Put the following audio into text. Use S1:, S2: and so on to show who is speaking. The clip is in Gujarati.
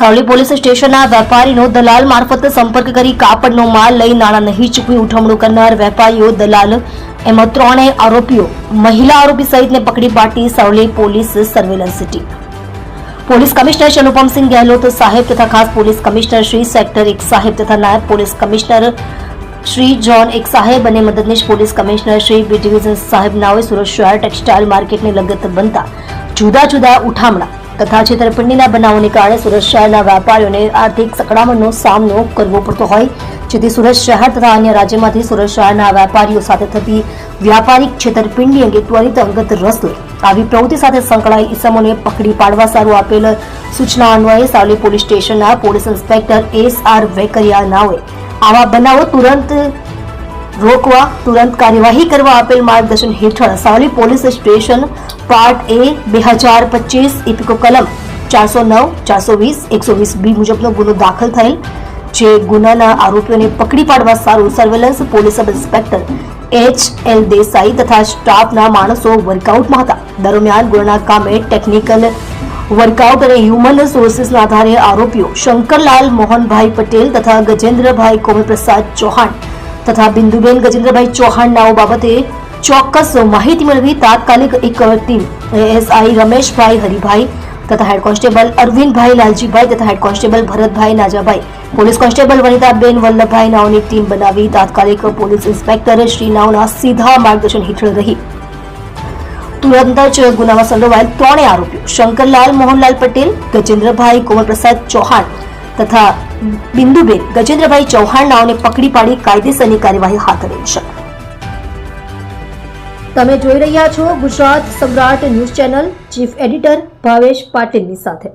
S1: સાવલી પોલીસ સ્ટેશનના વેપારીનો દલાલ મારફતે સંપર્ક કરી કાપડનો માલ લઈ નાણાં નહીં ચૂકવી ઉઠમણું કરનાર વેપારીઓ, દલાલ એમ ત્રણેય આરોપીઓ, મહિલા આરોપી સહિતને પકડી પાડી Savli police surveillance team. Police commissioner Shri Anupamsinh Gehlot સાહેબ તથા ખાસ પોલીસ કમિશનર શ્રી સેક્ટર 1 સાહેબ તથા નાયબ પોલીસ કમિશનર શ્રી ઝોન 1 સાહેબ અને મદદનીશ police commissioner Shri B division સાહેબ નાઓએ સુરત શહેર ટેક્સટાઇલ માર્કેટને લગત બનતા જુદા જુદા ઉઠામણા તથા છેતરપિંડીના બનાવોને કારણે સુરત શહેરના વેપારીઓને આર્થિક સંકળામણનો સામનો કરવો પડતો હોય, જેથી સુરત શહેર તથા અન્ય રાજ્યમાંથી સુરત શહેરના વેપારીઓ સાથે થતી વ્યાપારિક છેતરપિંડી અંગે ત્વરિત અંગત રસ લે આવી પ્રવૃત્તિ સાથે સંકળાયેલ ઇસમોને પકડી પાડવા સારું આપેલ સૂચના અન્વયે સાવલી પોલીસ સ્ટેશનના પોલીસ ઇન્સ્પેક્ટર SR વેકરિયા નાઓએ આવા બનાવો તુરંત રોકવા તુરંત કાર્યવાહી કરવા આપેલ માર્ગદર્શન હેઠળ Savli police station part A 2025 ઇપિકો કલમ 409, 420, 120B મુજબનો ગુનો દાખલ થયેલ, જે ગુનાના આરોપીઓને પકડી પાડવા સારું surveillance police sub inspector HL Desai તથા સ્ટાફના માણસો વર્કઆઉટમાં હતા. દરમિયાન ગુનાના કામે ટેકનિકલ વર્કઆઉટ અને હ્યુમન સોર્સિસના આધારે આરોપીઓ શંકરલાલ મોહનભાઈ પટેલ તથા ગજેન્દ્રભાઈ કોમલપ્રસાદ ચૌહાણ તથા બિંદુબેન ગજેન્દ્રભાઈ ચૌહાણ નાઓ બાબતે ચોક્કસ માહિતી મેળવી તાત્કાલિક એક ટીમ SI રમેશભાઈ હરિભાઈ તથા હેડ કોન્સ્ટેબલ અરવિંદભાઈ લાલજીભાઈ તથા head constable Bharatbhai Najabhai, police constable Vanitaben Vallabhbhai નાઓની ટીમ બનાવી તાત્કાલિક પોલીસ ઇન્સ્પેક્ટર શ્રી નાઓના સીધા માર્ગદર્શન હેઠળ રહી તુરંત જ ગુનામાં સંડોવાયેલ ત્રણેય આરોપીઓ શંકરલાલ મોહનલાલ પટેલ, ગજેન્દ્રભાઈ કોમલપ્રસાદ ચૌહાણ તથા બિંદુબેન ગજેન્દ્રભાઈ ચૌહાણ નાઓને પકડી પાડી કાયદેસરની કાર્યવાહી હાથ ધરી છે. તમે જોઈ રહ્યા છો ગુજરાત સમ્રાટ news channel, chief editor Bhavesh પાટીલની સાથે.